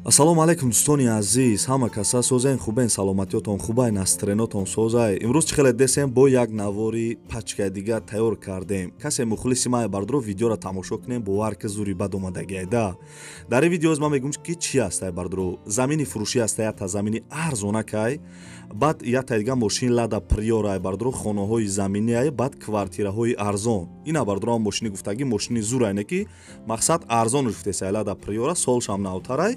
Ассалому алайкум дӯстони азиз, ҳама каса созаен хубен, саломатиётон хубай, настренотон созай. Имрӯз чӣ хеле десем бо як навори пачкаи дигар тайёр кардем. Касе мухлиси мае бардро видеоро тамошо кунем, бовар ки зури бад омадагиай да. Дар ин видеоз ман мегӯям ки чӣ астай бардро. Замини фурӯшӣ астай, ята замини арзонакай. Баъд ята дига мошини лада приёрай бардро, хонаҳои заминиай, баъд квартираҳои арзон. Ина бардро мошини гуфтагӣ мошини зурайне ки мақсад арзонуш гуфтесай лада приёра, солшам навтарай.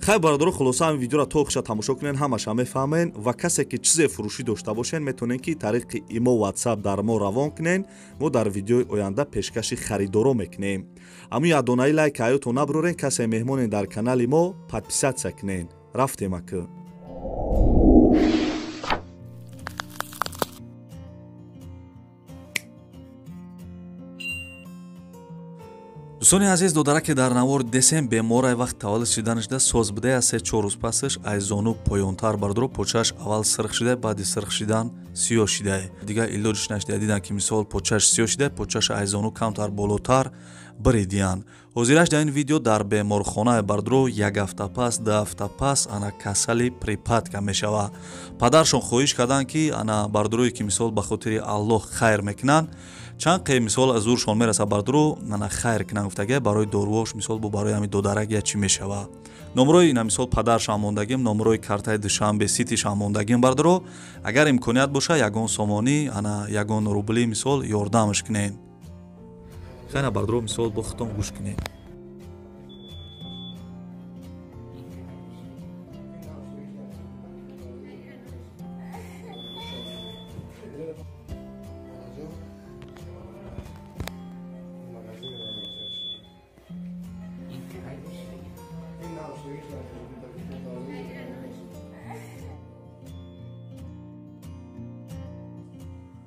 خیلی برادر خلاصه هم ویدیو را تا آخر تماشا کنین، همش هم میفهمین و کسی که چیز فروشی داشته باشین میتونین که طریق ایمو واتساپ در ما روان کنین. ما در ویدیو آینده پیشکش خریدارا میکنیم. اما یادونه لایک ایتون نبرورین، کسی مهمونین در کانال ما подписаться کنین. رفتیم اکه. дӯстони азиз, додара ки дар навор десем беморай вақт таваллуд шиданашда соз будая 3-4 рӯз пасаш айзону поёнтар бардро почаш аввал сирх шидай, баъди сирх шидан сиёҳ шидай. Дига илоҷиш нашида дидам ки мисол почаш сиёҳ шидай, почаш айзону камтар болотар баридиян. ҳозираш дар ин видео дар беморхонае бардро 1 ҳафта пас, 2 ҳафта пас ана касали припадка мешава. Падаршон хоҳиш карданд ки ана бардрои ки мисол ба хотири Аллоҳ хайр мекунанд, чанд қе мисол аз зуршон мераса бардро нана хайр кунанд, гуфтага барои дорувош мисол бо барои ҳами додарак я чӣ мешава. номрои ина мисол падаршам мондагим, номрои картаи душанбе ситишам мондагим бардро, агар имконият боша ягон сомонӣ ана ягон рубли мисол ёрдамаш кунен. хайна бардро мисол бо хитон гӯш кунен.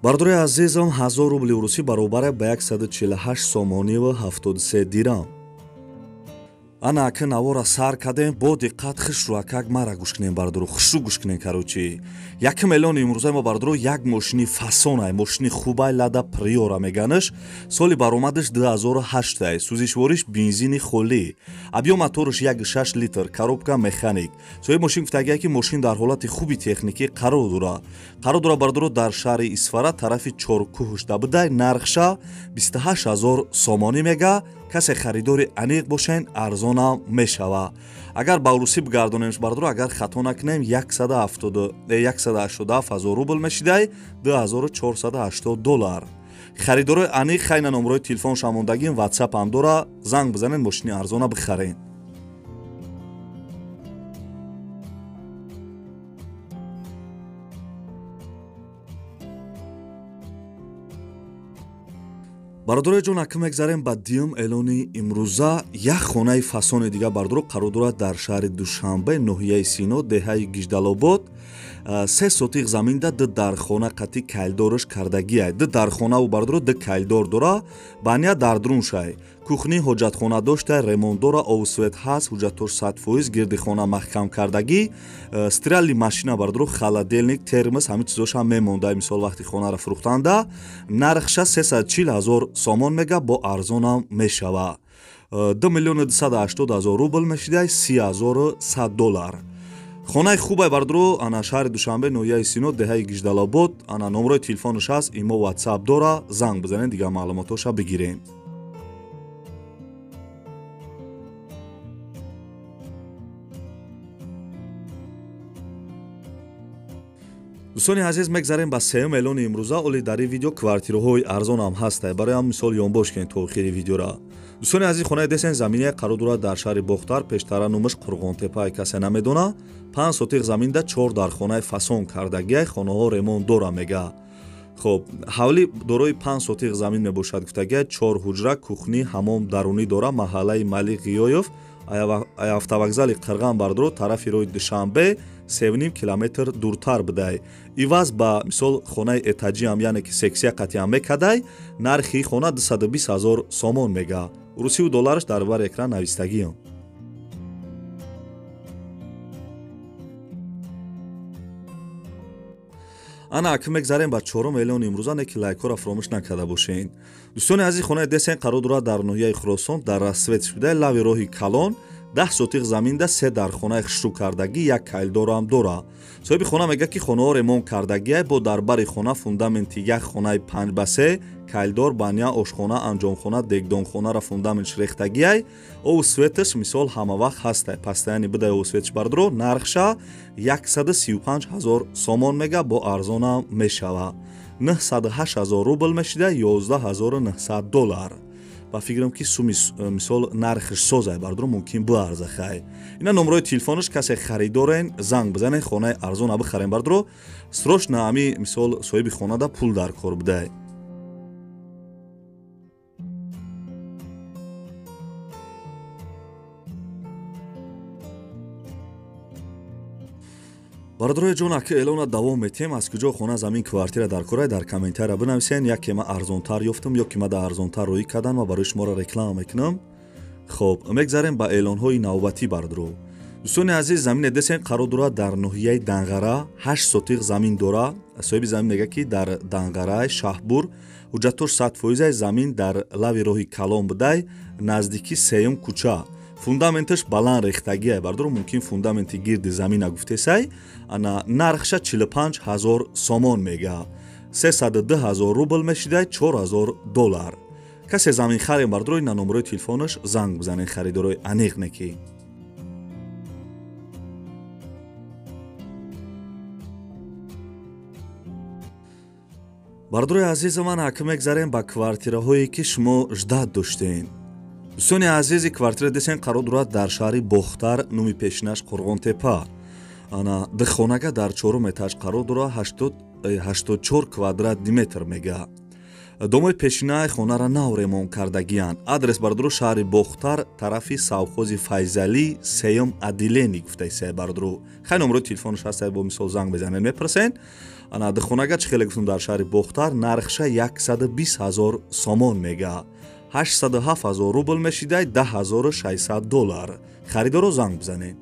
бардори азизам 1000 рубли урусӣ баробар ба 148 сомонӣ ва 73 дирам. ана ака навора сар кардем, бо диққат хишру акак мара гӯш кунем бардро, хишру гӯш кунем карочи. 1 миллиони имрӯзаи мо бардро як мошини фасонай, мошини хубай лада приёра меганаш. соли баромадаш 2008 ай, сӯзишвориш бензини холӣ, абё моториш 1.6 литр, коробка механик. соҳиби мошин гуфтагия ки мошин дар ҳолати хуби техникӣ қарор дора бардро дар шаҳри Исфара тарафи Чоркӯҳуш дабудай, нархша 28000 сомонӣ мега. касе харидори аниқ бошен арзонам мешава. агар ба урусӣ бигардонемш бардро, агар хато накунем 187000 рубл мешидай, 2480 доллар. харидори аниқ хайна номрои телефоншам мондагим, ватсап ҳам дора, занг бизанен мошини арзона бихарен. бародарои ҷон, ака мегзарем ба дим эълони имрӯза. як хонаи фасони дига бардро қарор дорад дар шаҳри Душанбе, ноҳияи Сино, деҳаи Гиждалобод. 3 сотиқ заминда ду дархона қати кайлдораш кардагиай. ду дархонаву бардро ду кайлдор дора, бания дар друншай. кухни ҳоҷатхона доштай, ремонт дора, овсвет ҳаст, ҳуҷҷатош 100%, гирдихона маҳкам кардагӣ, стиралли машина бардро, холодильник, термос, ҳамин чизошам мемонда мисол вақти хонара фурӯхтанда. нархша 340000 сомон мега, бо арзонам мешава. 2 миллиони 280000 рубл мешидай, 30100 доллар. хонаи хубай бардро ана шаҳри Душанбе, ноҳияи Сино, деҳаи Гиждалобод. ана номрои телефонаш ҳаст, имо ватсап дора, занг бизанен, дига маълумотоша бигирем. дӯстони азиз, мегзарем ба сеюм эълони имрӯза. оли дар ин видео квартираҳои арзонам ҳастай, бароям мисол ёнбош кунед то охири видеора. дӯстони азиз, хонаи десен замине қарор дорад дар шаҳри Бохтар, пештара номаш Қурғонтепа, касе намедона. 5 сотиқ заминда 4 дархонаи фасон кардагиай, хонаҳо ремонт дора мега. хоб ҳавли дорои 5 сотиқ замин мебошад, гуфтагиай 4 ҳуҷра, кухни, ҳамом дарунӣ дора, маҳаллаи Малик Ғиёев, автовокзали Қирған бардро, тарафи роҳи Душанбе 3.5 километр дуртар будай. иваз ба мисол хонаи этаҷиам, яъне ки сексия қатиам мекадай, нархи хона 220000 сомон мега. урусиву доллараш дар бар экран навистагиам. ана ака мегзарем ба чорум эълони имрӯза, не ки лайкҳоро фаромӯш накарда бошед. дӯстони азиз, хонаи десен қарор дорад дар ноҳияи Хӯросон, дар Рассвет шудаи лави роҳи Калон, 10 сотиқ заминда 3 дархонаи хушрӯ кардагӣ, 1 кайлдорам дора. соҳиби хона мега ки хонаҳо ремонт кардагиай, бо дар бари хона фундаменти 1 хонаи 5 ба 3, кайлдор, баня, ошхона, анҷомхона, дегдонхонара фундаментш рехтагиай, ову светш мисол ҳама вақт ҳастай. Пастаяни бидай ову светш бардро, нархша 135 000 сомон мега, бо арзонам мешава. 908 000 рубл мешида, 11 900 доллар. ба фикрам ки суми мисол нархш созай бардро мумкин биарзахай. Ина номерои телефонш касе харидорен занг бизанен, хонаи арзона бихарен бардро, срочно ами мисол соҳиби хонада пул дар кор бидай. бародарои ҷон, ака эълона давом метем. Аз куҷо хона, замин, квартира дар корай, дар комментария бинависен. яке ма арзонтар ёфтам ё ки ма да арзонтар рӯӣ кардан ва барои шуморо реклама мекунам. хоб, мегзарем ба эълонҳои навбатӣ бардаро. дӯстони азиз, замине десен қарор дорад дар ноҳияи Данғара, 8 сотиқ замин дора. соҳиби замин мега ки дар Данғараи Шаҳбур, ҳуҷҷатош 100% замин дар лави роҳи Калон бидай, наздики сеюм кӯча. фундаменташ баланд рехтагиай бардро, мумкин фундаменти гирди замина гуфтесай, ана нархша 45 000 сомон мега, 302 000 рубл мешидай, 4 000 доллар. касе замин харем бардро, ина номерои телефонаш занг бизанен, харидорои аниқ неки. бардрои азизи ман, ака мегзарем ба квартираҳое ки шумо ждат доштен. дӯстони азизи, квартира десен қарор дорад дар шаҳри Бохтар, номи пешинаш Қурғонтепа. ана дихонага дар 4 этаж қарор дора, 84 квадратни метр мега. домои пешинаи хонара нав ремонт кардагиян. адрес бардро шаҳри Бохтар, тарафи Савхози Файзалӣ, сеюм Адилени гуфтаисай бардро. хай номерои телефонаш ҳастай, бо мисол занг безанен мепарсен. ана дихонага чӣ хеле гуфтам дар шаҳри Бохтар, нархша 120 000 сомон мега, 807 000 рубл мешидай, 10 600 доллар. харидоро занг бизанен.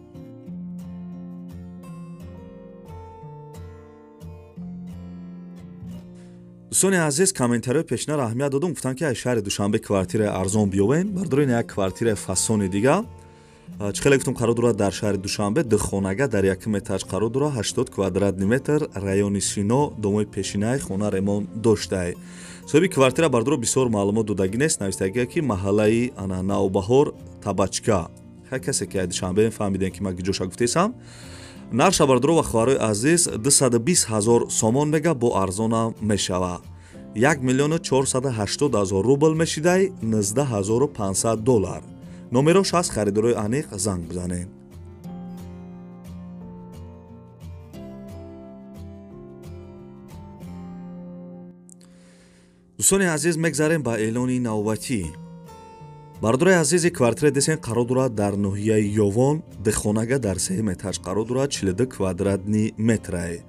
дӯстони азиз, комментариҳои пешнар аҳамият додам, гуфтам ки ай шаҳри Душанбе квартираи арзон биёвен. бардро ин як квартираи фасони дига. чӣ хеле гуфтам қарор дорад дар шаҳри Душанбе, духонага дар 1 этаж қарор дора, 80 квадратни метр, райони Сино, домои пешинаи хона ремонт доштай. соҳиби квартира бардро бисёр маълумот додагӣ нест, навистагия ки маҳаллаи ана Навбаҳор, Табачка. ҳар касе ки ай Душанбе фаҳмидем ки ма гиҷоша гуфтесам. нарша бардро ва хӯҳарои азиз 220 000 сомон мега, бо арзона мешава. 1 480 000 рубл мешидай, 19 500 доллар. номерош ҳаст, харидорои аниқ занг бизанен. дӯстони азиз, мегзарем ба эълони навбатӣ. бародарои азизи, квартира десен қарор дорад дар ноҳияи Ёвон, дихонага дар 3 этаж қарор дорад, 42 квадратни метрай.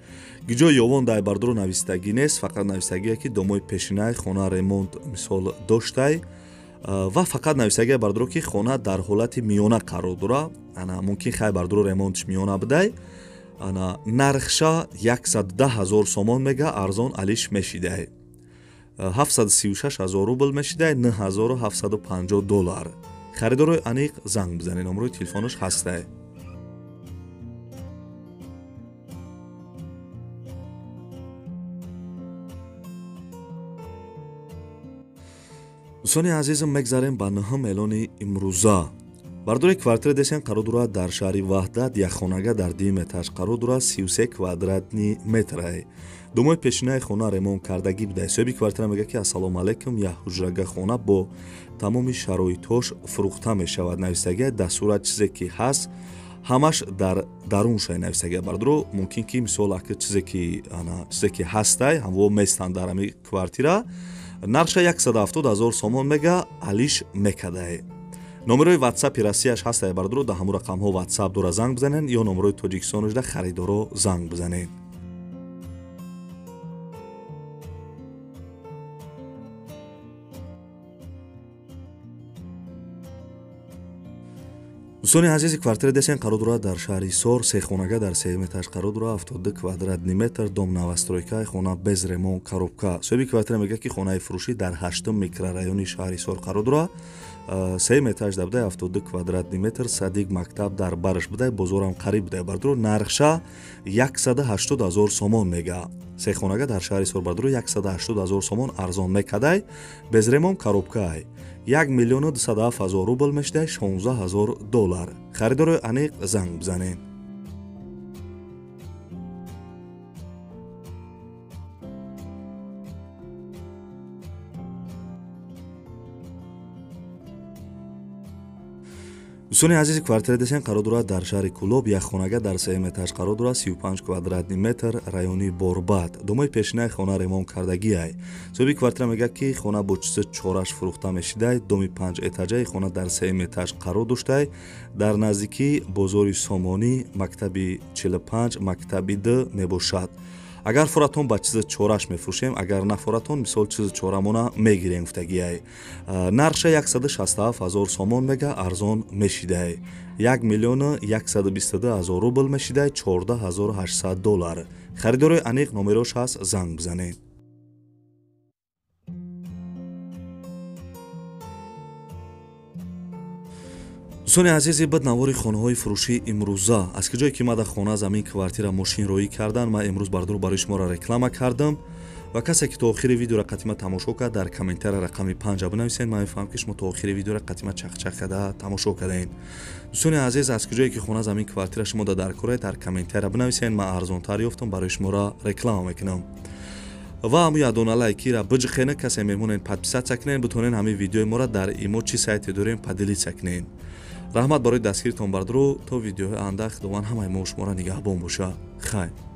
гиҷои Ёвон дай бардро навистагӣ нест, фақат навистагие ки домои пешинаи хона ремонт мисол доштай ва фақат навистагие бардро ки хона дар ҳолати миёна қарор дора. ана мумкин хай бардро ремонтш миёна бидай. ана нархша 110 000 сомон мега, арзон алиш мешидай. 736 000 рубл мешидай, 9750 доллар. харидорои аниқ занг бизанед, номерои телефонаш ҳастай. дӯстони азизам, мегзарем ба ноҳам эълони имрӯза. бардори квартира десен қарор дорад дар шаҳри Ваҳдат, якхонага дар 2 этаж қарор дорад, 33 квадратни метрай. домои пешинаи хона ремонт кардагӣ бидай. соҳиби квартира мега ки ассалому алайкум, як ҳуҷрага хона бо тамоми шароитош фурӯхта мешавад. навистагия дастура чизе ки ҳаст, ҳамаш дар дарун шай навистагия бардро. мумкин ки мисол ака чизе ки ҳастай, ҳамво местан дар ами квартира. нарша 170 000 сомон мега, алиш мекадай. номерои ватсапи Россияш ҳастай бардро, да ҳамун рақамҳо ватсап дора занг бизанен, ё номерои Тоҷикистонашда харидоро занг бизанен. дӯстони азизи, квартира десен қарор дорад дар шаҳри Сор, сехонага дар 3 этаж қарор дора, 72 квадратни метр, дом новостройкаи хона без ремонт, коробка. соҳиби квартира мега ки хонаи фурӯшӣ дар 8 микрорайони шаҳри Сор қарор дора. 3 этаж будай 72 квадратный метр садик мактаб дар барш будай бозорам қариб будай бардро нархша 180 000 сомон мега сехонага дар шаҳри Сорбардро 180 000 сомон арзон мекадай без ремонт коробкай 1 миллион 207 000 рубл мешдай $16,000 харидори аниқ занг бизанен. дӯстони азизи квартира десен қарор дорад дар шаҳри Кӯлоб як хонага дар 3 этаж қарор дорад 35 квадратный метр райони Борбад домои пешинаи хона ремонт кардагиай соҳиби квартира мегӯяд ки хона бо чизи чораш фурӯхта мешидай доми 5 этажаи хона дар 3 этаж қарор доштай дар наздикии бозори Сомонӣ мактаби 45 мактаби Д мебошад. агар фуратон ба чизи чораш мефурӯшем агар на фуратон мисол чизи чорамона мегирем гуфтагиай нархша 167 000 сомон мега арзон мешидай 1 миллион 122 000 рубл мешидай $14,800 харидори аниқ номерош ҳаст занг бизанед. дӯстони азизи бад навори хонаҳои фурӯшии имрӯза аз ки ҷое ки мада хона замин квартира мошинроӣ кардан ман имрӯз бардор барои шуморо реклама кардам ва касе ки то охири видеоро қатима тамошо кард дар комментария рақами 5 бинависед ман мефаҳмам ки шумо то охири видеоро қатима чақчақ карда тамошо кардаед. дӯстони азиз аз ки ҷое ки хона замин квартира шумо дар коред дар комментария бинависед ман арзонтар ёфтам барои шуморо реклама мекунам ва ҳаму ядона лайкира биҷихена касе мемонен подписатсия кунен битонен ҳамин видеои моро дар имо чи сайте дорем падилитсия кунен. раҳмат барои дастгиритон бардро то видеоҳои оянда худованд ҳамаи мо шуморо нигаҳбон боша. хайр.